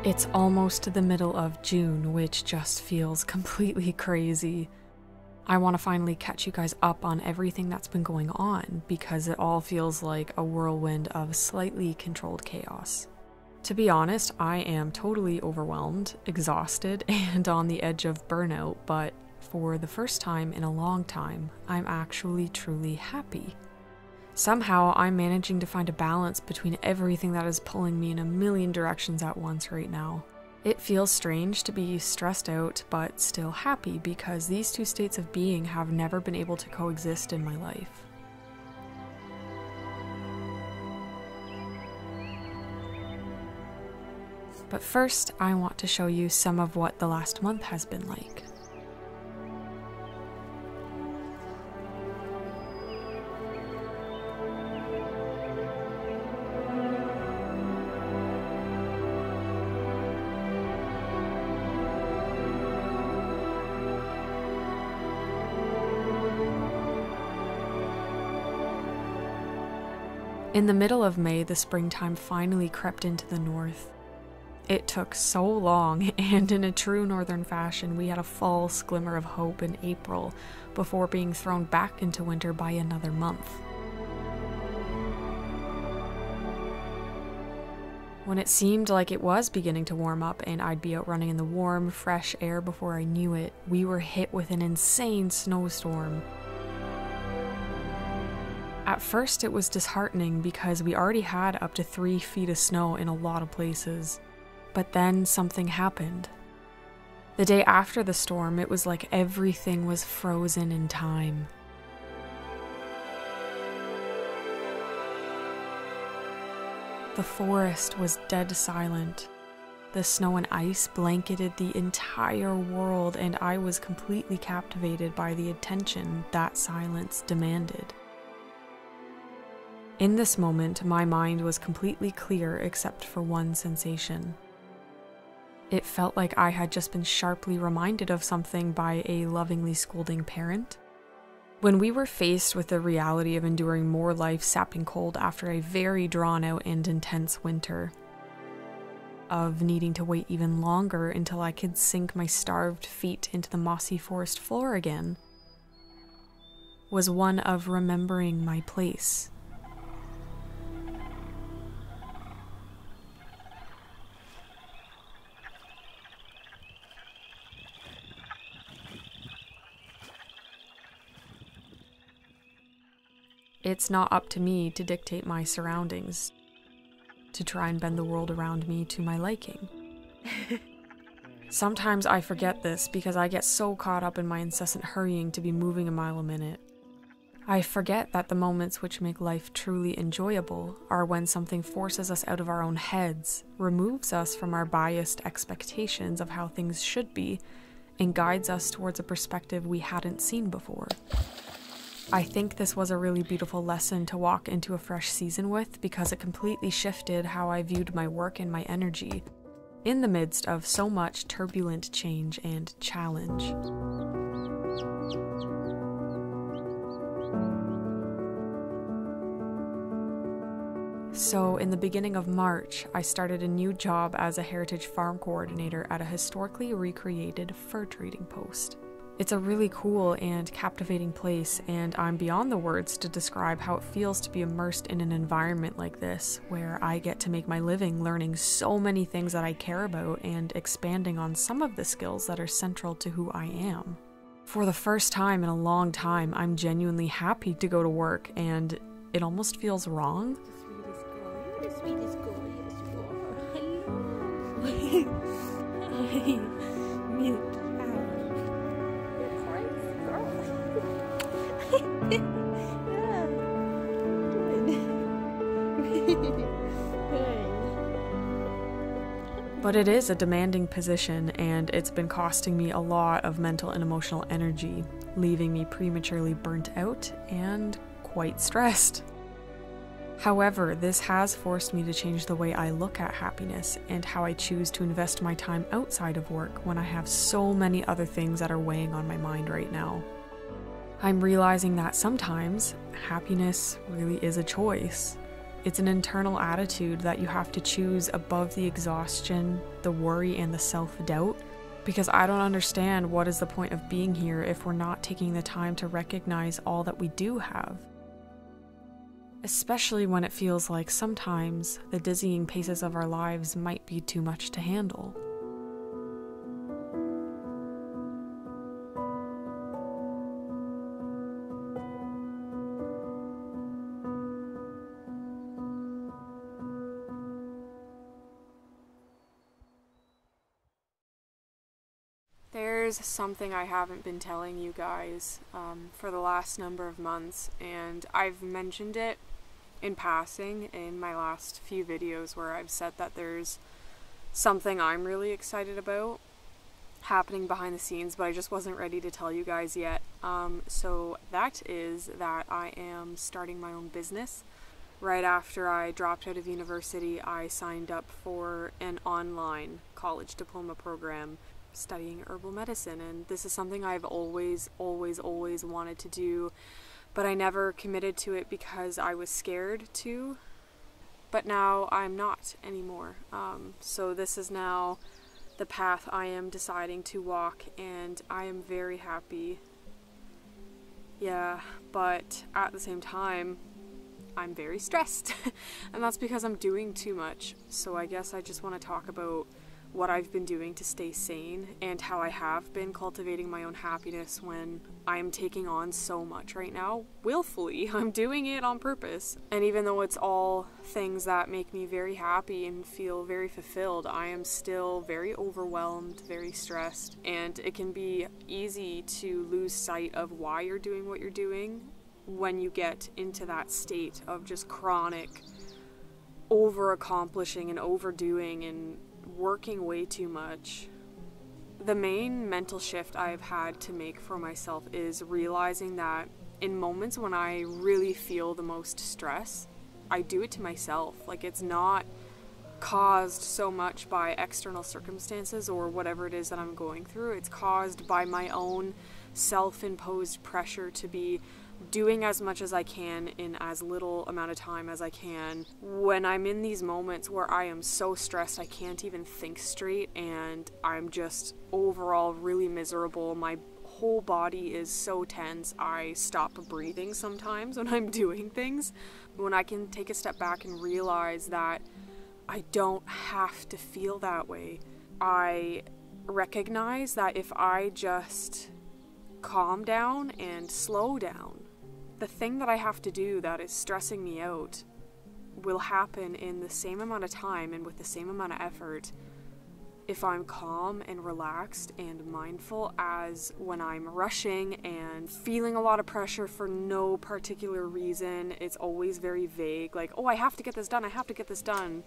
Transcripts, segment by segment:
It's almost the middle of June, which just feels completely crazy. I want to finally catch you guys up on everything that's been going on because it all feels like a whirlwind of slightly controlled chaos. To be honest, I am totally overwhelmed, exhausted, and on the edge of burnout, but for the first time in a long time, I'm actually truly happy. Somehow, I'm managing to find a balance between everything that is pulling me in a million directions at once right now. It feels strange to be stressed out, but still happy because these two states of being have never been able to coexist in my life. But first, I want to show you some of what the last month has been like. In the middle of May, the springtime finally crept into the north. It took so long, and in a true northern fashion, we had a false glimmer of hope in April before being thrown back into winter by another month. When it seemed like it was beginning to warm up and I'd be out running in the warm, fresh air before I knew it, we were hit with an insane snowstorm. At first it was disheartening because we already had up to 3 feet of snow in a lot of places. But then something happened. The day after the storm, it was like everything was frozen in time. The forest was dead silent. The snow and ice blanketed the entire world, and I was completely captivated by the attention that silence demanded. In this moment, my mind was completely clear except for one sensation. It felt like I had just been sharply reminded of something by a lovingly scolding parent. When we were faced with the reality of enduring more life-sapping cold after a very drawn-out and intense winter, of needing to wait even longer until I could sink my starved feet into the mossy forest floor again, was one of remembering my place. It's not up to me to dictate my surroundings, to try and bend the world around me to my liking. Sometimes I forget this because I get so caught up in my incessant hurrying to be moving a mile a minute. I forget that the moments which make life truly enjoyable are when something forces us out of our own heads, removes us from our biased expectations of how things should be, and guides us towards a perspective we hadn't seen before. I think this was a really beautiful lesson to walk into a fresh season with because it completely shifted how I viewed my work and my energy in the midst of so much turbulent change and challenge. So in the beginning of March, I started a new job as a heritage farm coordinator at a historically recreated fur trading post. It's a really cool and captivating place, and I'm beyond the words to describe how it feels to be immersed in an environment like this, where I get to make my living learning so many things that I care about and expanding on some of the skills that are central to who I am. For the first time in a long time, I'm genuinely happy to go to work, and it almost feels wrong. The sweetest girl, hello. But it is a demanding position, and it's been costing me a lot of mental and emotional energy, leaving me prematurely burnt out and quite stressed. However, this has forced me to change the way I look at happiness and how I choose to invest my time outside of work when I have so many other things that are weighing on my mind right now. I'm realizing that sometimes happiness really is a choice. It's an internal attitude that you have to choose above the exhaustion, the worry, and the self-doubt. Because I don't understand what is the point of being here if we're not taking the time to recognize all that we do have. Especially when it feels like sometimes the dizzying paces of our lives might be too much to handle. There's something I haven't been telling you guys for the last number of months, and I've mentioned it in passing in my last few videos where I've said that there's something I'm really excited about happening behind the scenes, but I just wasn't ready to tell you guys yet. So that is that I am starting my own business. Right after I dropped out of university, I signed up for an online college diploma program studying herbal medicine, and this is something I've always wanted to do, but I never committed to it because I was scared to. But now I'm not anymore. So this is now the path I am deciding to walk, and I am very happy. Yeah, but at the same time, I'm very stressed, and that's because I'm doing too much. So I guess I just want to talk about what I've been doing to stay sane and how I have been cultivating my own happiness when I'm taking on so much right now willfully. I'm doing it on purpose. And even though it's all things that make me very happy and feel very fulfilled, I am still very overwhelmed, very stressed, and it can be easy to lose sight of why you're doing what you're doing when you get into that state of just chronic over accomplishing and overdoing and working way too much. The main mental shift I've had to make for myself is realizing that in moments when I really feel the most stress, I do it to myself. Like, it's not caused so much by external circumstances or whatever it is that I'm going through. It's caused by my own self-imposed pressure to be doing as much as I can in as little amount of time as I can. When I'm in these moments where I am so stressed I can't even think straight and I'm just overall really miserable, my whole body is so tense, I stop breathing sometimes when I'm doing things. When I can take a step back and realize that I don't have to feel that way, I recognize that if I just calm down and slow down, the thing that I have to do that is stressing me out will happen in the same amount of time and with the same amount of effort if I'm calm and relaxed and mindful as when I'm rushing and feeling a lot of pressure for no particular reason. It's always very vague, like, oh, I have to get this done, I have to get this done.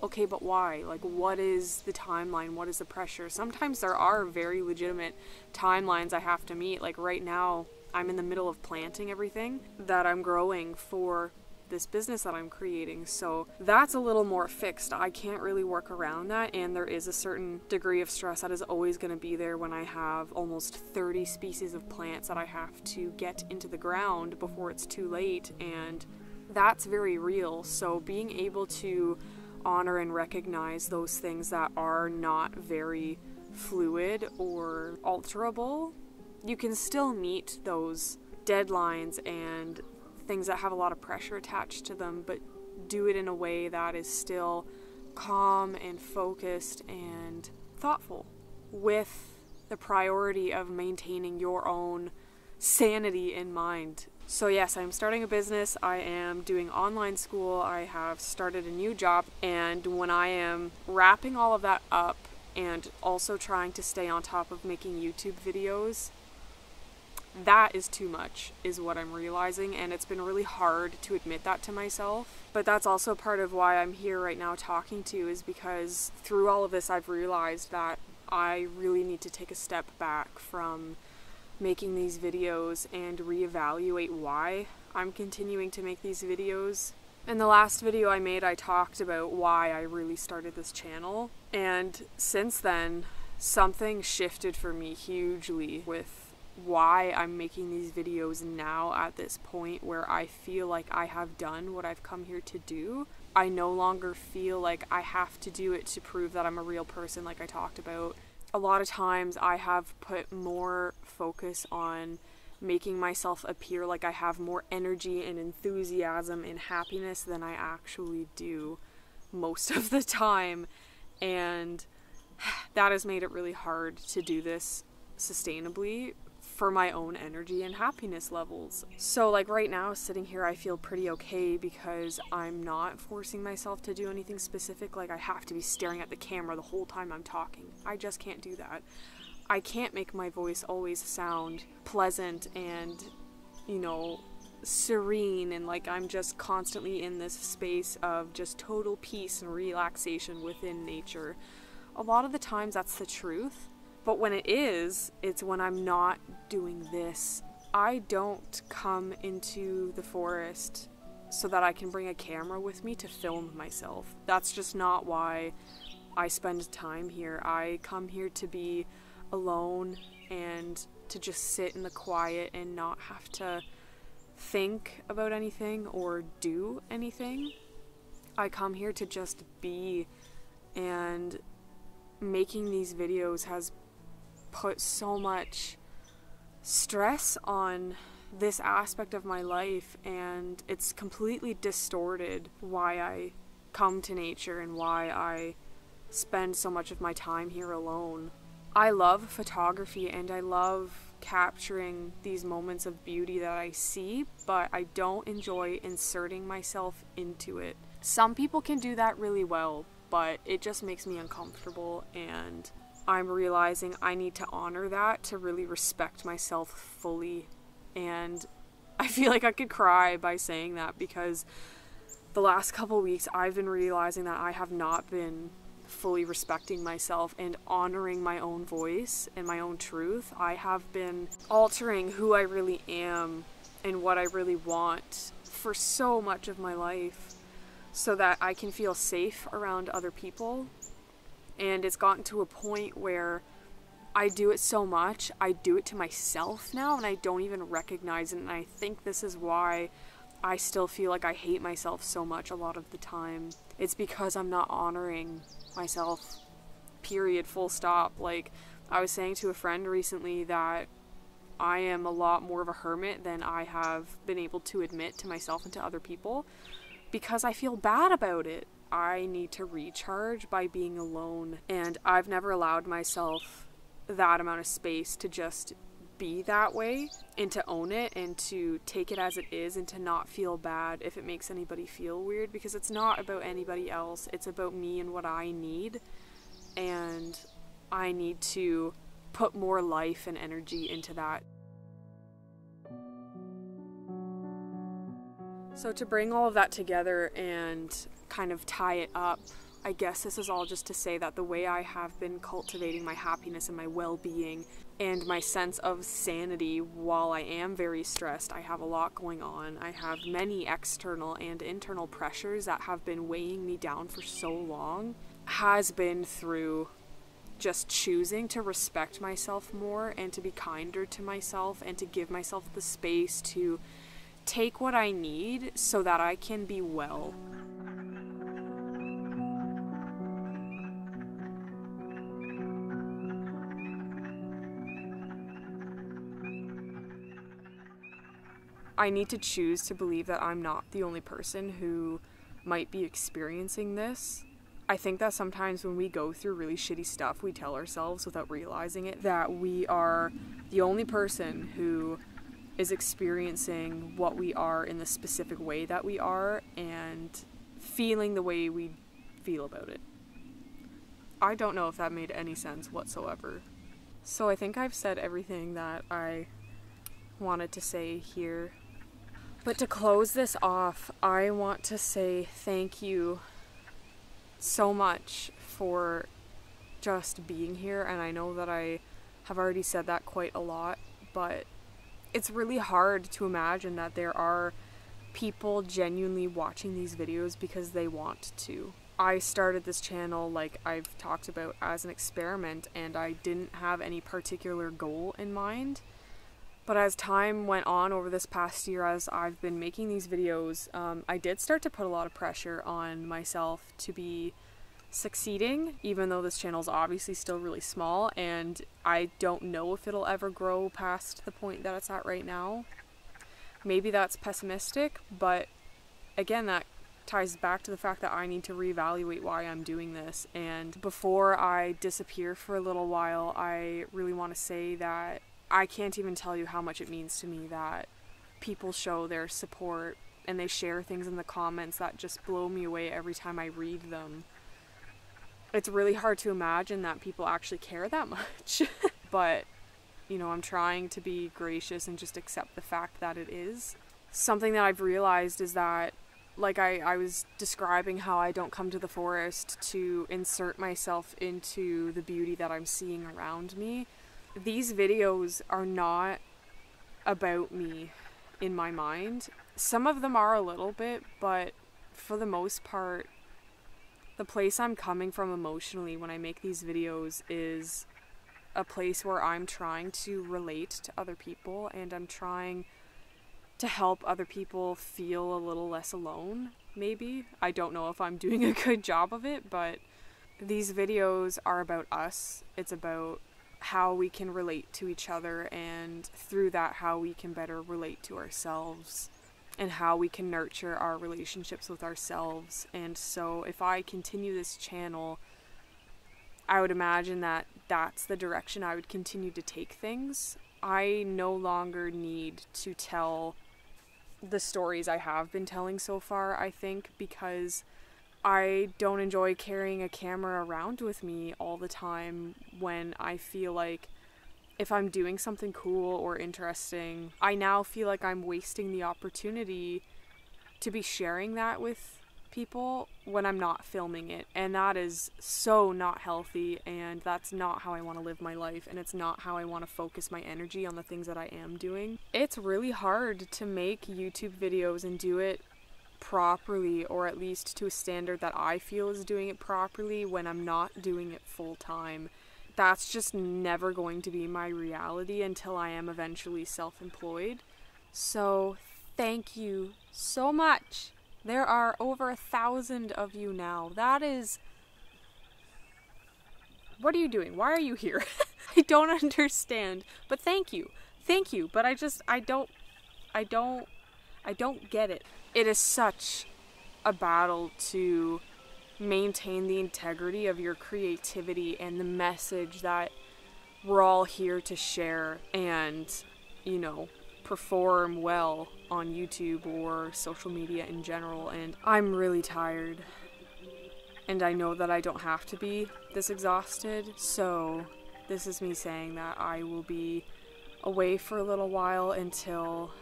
Okay, but why? Like, what is the timeline? What is the pressure? Sometimes there are very legitimate timelines I have to meet. Like right now, I'm in the middle of planting everything that I'm growing for this business that I'm creating. So that's a little more fixed. I can't really work around that, and there is a certain degree of stress that is always going to be there when I have almost 30 species of plants that I have to get into the ground before it's too late, and that's very real. So being able to honor and recognize those things that are not very fluid or alterable, you can still meet those deadlines and things that have a lot of pressure attached to them, but do it in a way that is still calm and focused and thoughtful, with the priority of maintaining your own sanity in mind. So yes, I'm starting a business, I am doing online school, I have started a new job, and when I am wrapping all of that up and also trying to stay on top of making YouTube videos, that is too much, is what I'm realizing, and it's been really hard to admit that to myself. But that's also part of why I'm here right now talking to you, is because through all of this I've realized that I really need to take a step back from making these videos and reevaluate why I'm continuing to make these videos. In the last video I made, I talked about why I really started this channel, and since then something shifted for me hugely with why I'm making these videos now at this point where I feel like I have done what I've come here to do. I no longer feel like I have to do it to prove that I'm a real person, like I talked about. A lot of times I have put more focus on making myself appear like I have more energy and enthusiasm and happiness than I actually do most of the time, and that has made it really hard to do this sustainably for my own energy and happiness levels. So like right now, sitting here, I feel pretty okay because I'm not forcing myself to do anything specific, like I have to be staring at the camera the whole time I'm talking. I just can't do that. I can't make my voice always sound pleasant and, you know, serene and like I'm just constantly in this space of just total peace and relaxation within nature. A lot of the times that's the truth. But when it is, it's when I'm not doing this. I don't come into the forest so that I can bring a camera with me to film myself. That's just not why I spend time here. I come here to be alone and to just sit in the quiet and not have to think about anything or do anything. I come here to just be, and making these videos has put so much stress on this aspect of my life, and it's completely distorted why I come to nature and why I spend so much of my time here alone. I love photography and I love capturing these moments of beauty that I see, but I don't enjoy inserting myself into it. Some people can do that really well, but it just makes me uncomfortable, and I'm realizing I need to honor that to really respect myself fully. And I feel like I could cry by saying that because the last couple weeks I've been realizing that I have not been fully respecting myself and honoring my own voice and my own truth. I have been altering who I really am and what I really want for so much of my life so that I can feel safe around other people. And it's gotten to a point where I do it so much, I do it to myself now, and I don't even recognize it. And I think this is why I still feel like I hate myself so much a lot of the time. It's because I'm not honoring myself, period, full stop. Like, I was saying to a friend recently that I am a lot more of a hermit than I have been able to admit to myself and to other people because I feel bad about it. I need to recharge by being alone, and I've never allowed myself that amount of space to just be that way and to own it and to take it as it is and to not feel bad if it makes anybody feel weird, because it's not about anybody else, it's about me and what I need, and I need to put more life and energy into that. So to bring all of that together and kind of tie it up, I guess this is all just to say that the way I have been cultivating my happiness and my well-being and my sense of sanity while I am very stressed, I have a lot going on. I have many external and internal pressures that have been weighing me down for so long, has been through just choosing to respect myself more and to be kinder to myself and to give myself the space to take what I need so that I can be well. I need to choose to believe that I'm not the only person who might be experiencing this. I think that sometimes when we go through really shitty stuff, we tell ourselves without realizing it that we are the only person who is experiencing what we are in the specific way that we are and feeling the way we feel about it. I don't know if that made any sense whatsoever. So I think I've said everything that I wanted to say here. But to close this off, I want to say thank you so much for just being here. And I know that I have already said that quite a lot, but it's really hard to imagine that there are people genuinely watching these videos because they want to. I started this channel, like I've talked about, as an experiment, and I didn't have any particular goal in mind. But as time went on over this past year, as I've been making these videos, I did start to put a lot of pressure on myself to be succeeding, even though this channel is obviously still really small, and I don't know if it'll ever grow past the point that it's at right now. Maybe that's pessimistic, but again, that ties back to the fact that I need to reevaluate why I'm doing this. And before I disappear for a little while, I really want to say that I can't even tell you how much it means to me that people show their support and they share things in the comments that just blow me away every time I read them. It's really hard to imagine that people actually care that much. But, you know, I'm trying to be gracious and just accept the fact that it is. Something that I've realized is that, like I was describing how I don't come to the forest to insert myself into the beauty that I'm seeing around me. These videos are not about me in my mind. Some of them are a little bit, but for the most part, the place I'm coming from emotionally when I make these videos is a place where I'm trying to relate to other people, and I'm trying to help other people feel a little less alone, maybe. I don't know if I'm doing a good job of it, but these videos are about us. It's about how we can relate to each other, and through that how we can better relate to ourselves and how we can nurture our relationships with ourselves. And so if I continue this channel, I would imagine that that's the direction I would continue to take things. I no longer need to tell the stories I have been telling so far, I think, because I don't enjoy carrying a camera around with me all the time when I feel like if I'm doing something cool or interesting, I now feel like I'm wasting the opportunity to be sharing that with people when I'm not filming it. And that is so not healthy, and that's not how I want to live my life, and it's not how I want to focus my energy on the things that I am doing. It's really hard to make YouTube videos and do it properly, or at least to a standard that I feel is doing it properly, when I'm not doing it full time. That's just never going to be my reality until I am eventually self-employed. So thank you so much. There are over 1,000 of you now. That is... What are you doing? Why are you here? I don't understand. But thank you. Thank you. But I don't get it. It is such a battle to maintain the integrity of your creativity and the message that we're all here to share and, you know, perform well on YouTube or social media in general. And I'm really tired, and I know that I don't have to be this exhausted, so this is me saying that I will be away for a little while until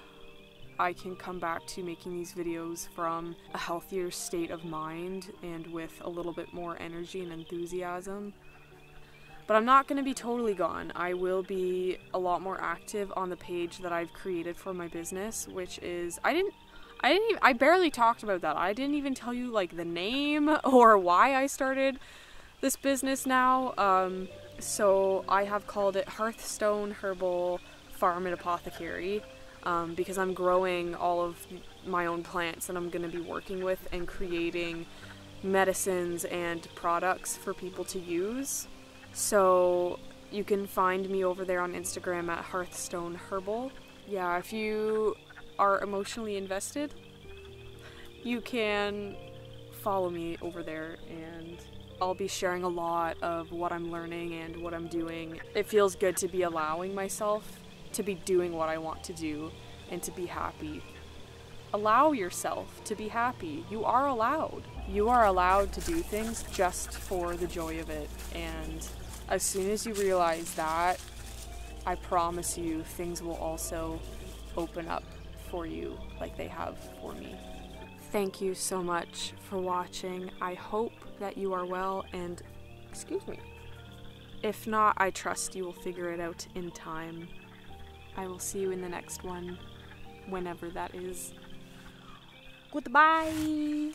I can come back to making these videos from a healthier state of mind and with a little bit more energy and enthusiasm. But I'm not going to be totally gone. I will be a lot more active on the page that I've created for my business, which is, I barely talked about that. I didn't even tell you like the name or why I started this business now. So I have called it Hearthstone Herbal Farm and Apothecary, because I'm growing all of my own plants that I'm going to be working with and creating medicines and products for people to use. So you can find me over there on Instagram at Hearthstone Herbal. Yeah, if you are emotionally invested, you can follow me over there, and I'll be sharing a lot of what I'm learning and what I'm doing. It feels good to be allowing myself to be doing what I want to do and to be happy. Allow yourself to be happy. You are allowed. You are allowed to do things just for the joy of it. And as soon as you realize that, I promise you things will also open up for you like they have for me. Thank you so much for watching. I hope that you are well, and excuse me. If not, I trust you will figure it out in time. I will see you in the next one, whenever that is. Goodbye!